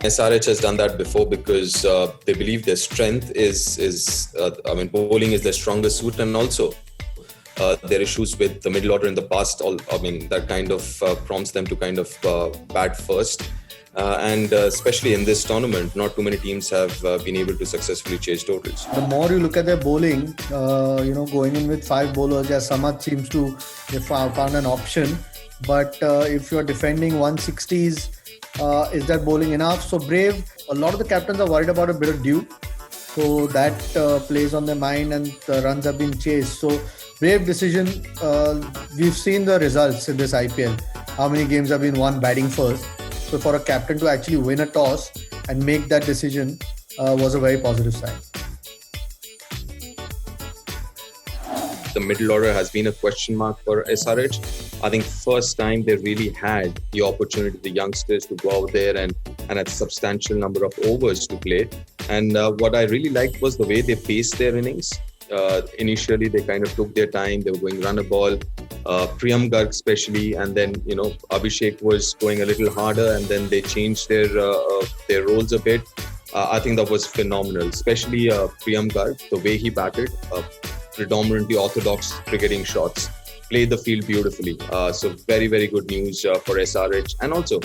SRH has done that before because they believe their strength bowling is their strongest suit, and also their issues with the middle order in the past. That kind of prompts them to kind of bat first. And especially in this tournament, not too many teams have been able to successfully chase totals. The more you look at their bowling, going in with 5 bowlers, Samad seems to have found an option. But if you're defending 160s, is that bowling enough? So Brave, a lot of the captains are worried about a bit of dew. So that plays on their mind, and the runs have been chased. So Brave decision, we've seen the results in this IPL. How many games have been won batting first? So for a captain to actually win a toss and make that decision was a very positive sign. The middle order has been a question mark for SRH. I think first time they really had the opportunity, the youngsters, to go out there and had substantial number of overs to play. And what I really liked was the way they paced their innings. Initially, they kind of took their time. They were going run a ball. Priyam Garg especially, and then Abhishek was going a little harder, and then they changed their roles a bit. I think that was phenomenal, especially Priyam Garg, the way he batted, predominantly orthodox cricketing shots, played the field beautifully. So very, very good news for SRH, and also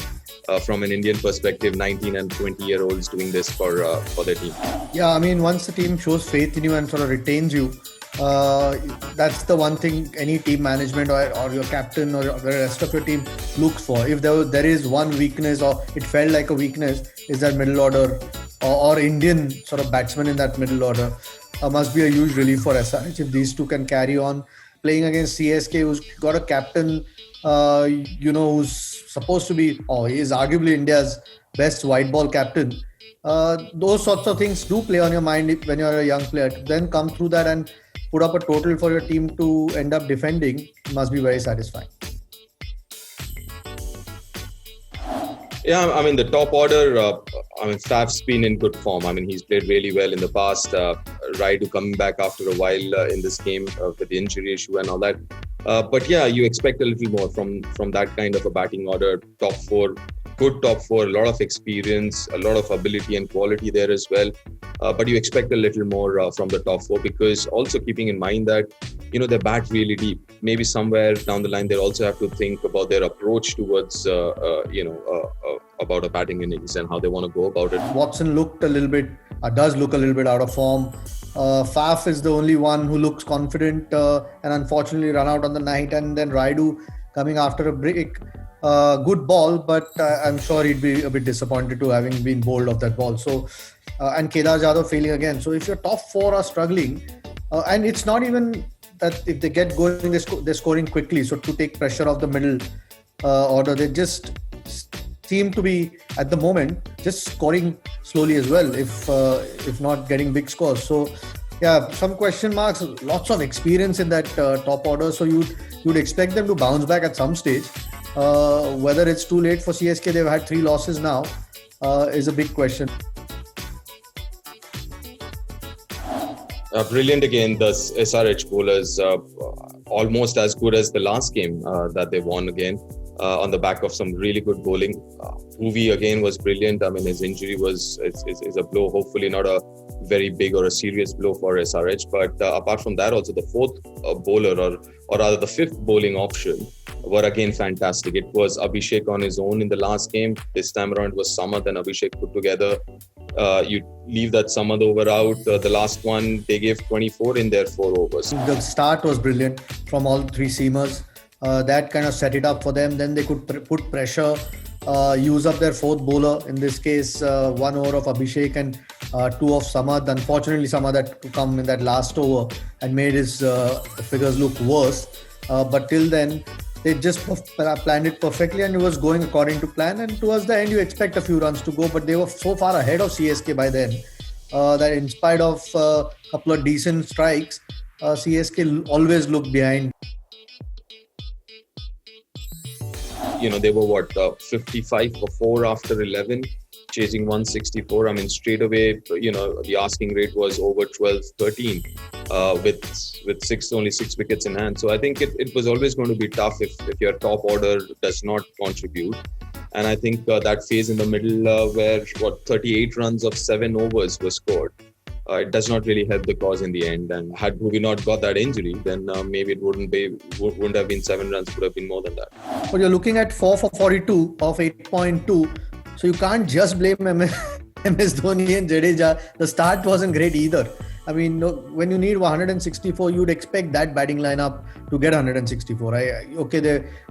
from an Indian perspective, 19 and 20-year-olds doing this for their team. Yeah, once the team shows faith in you and sort of retains you, that's the one thing any team management or your captain or the rest of your team looks for. If there is one weakness, or it felt like a weakness, is that middle order or Indian sort of batsmen in that middle order, must be a huge relief for SRH if these two can carry on. Playing against CSK, who's got a captain, who's supposed to be, he is arguably India's best white ball captain. Those sorts of things do play on your mind when you're a young player. To then come through that and put up a total for your team to end up defending must be very satisfying. Yeah, the top order, Saf's been in good form. He's played really well in the past. Raidu coming back after a while in this game with the injury issue and all that. But yeah, you expect a little more from that kind of a batting order. Top 4, good top 4, a lot of experience, a lot of ability and quality there as well. But you expect a little more from the top 4, because also keeping in mind that, they bat really deep. Maybe somewhere down the line, they'll also have to think about their approach towards, about a batting innings and how they want to go about it. Watson does look a little bit out of form. Faf is the only one who looks confident and unfortunately run out on the night. And then Raidu coming after a break. Good ball, but I'm sure he'd be a bit disappointed to having been bowled off that ball. So, and Kedar Jadhav failing again. So if your top 4 are struggling, and it's not even that if they get going, they're scoring quickly. So to take pressure off the middle order, they just seem to be at the moment just scoring slowly as well, if not getting big scores. So yeah, some question marks, lots of experience in that top order. So you'd expect them to bounce back at some stage. Whether it's too late for CSK, they've had 3 losses now, is a big question. Brilliant again, the SRH bowlers, almost as good as the last game that they won again, on the back of some really good bowling. Bhuvi again was brilliant. His injury is a blow, hopefully not a very big or a serious blow for SRH. But apart from that, also the 4th bowler or rather the 5th bowling option were again fantastic. It was Abhishek on his own in the last game. This time around it was Samad and Abhishek put together. You leave that Samad over out. The last one, they gave 24 in their 4 overs. The start was brilliant from all 3 seamers. That kind of set it up for them. Then they could put pressure, use up their 4th bowler. In this case, 1 over of Abhishek and 2 of Samad. Unfortunately, Samad had to come in that last over and made his figures look worse. But till then, they just planned it perfectly and it was going according to plan. And towards the end, you expect a few runs to go, but they were so far ahead of CSK by then that in spite of a couple of decent strikes, CSK always looked behind. They were 55 for 4 after 11, chasing 164. Straight away, the asking rate was over 12-13 with only 6 wickets in hand. So I think it was always going to be tough if your top order does not contribute. And I think that phase in the middle where 38 runs of 7 overs were scored, it does not really help the cause in the end. And had Bhuvi not got that injury, then maybe it wouldn't have been 7 runs, it would have been more than that. But you're looking at 4 for 42 of 8.2, so you can't just blame MS Dhoni and Jadeja. The start wasn't great either. I mean, when you need 164, you'd expect that batting lineup to get 164. Okay,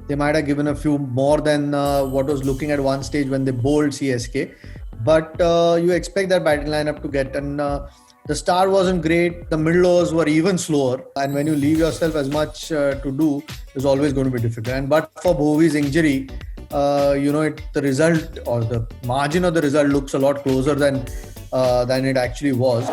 they might have given a few more than what was looking at one stage when they bowled CSK. But you expect that batting lineup to get. And the start wasn't great. The middle overs were even slower. And when you leave yourself as much to do, it's always going to be difficult. But for Bhuvi's injury, the result or the margin of the result looks a lot closer than it actually was.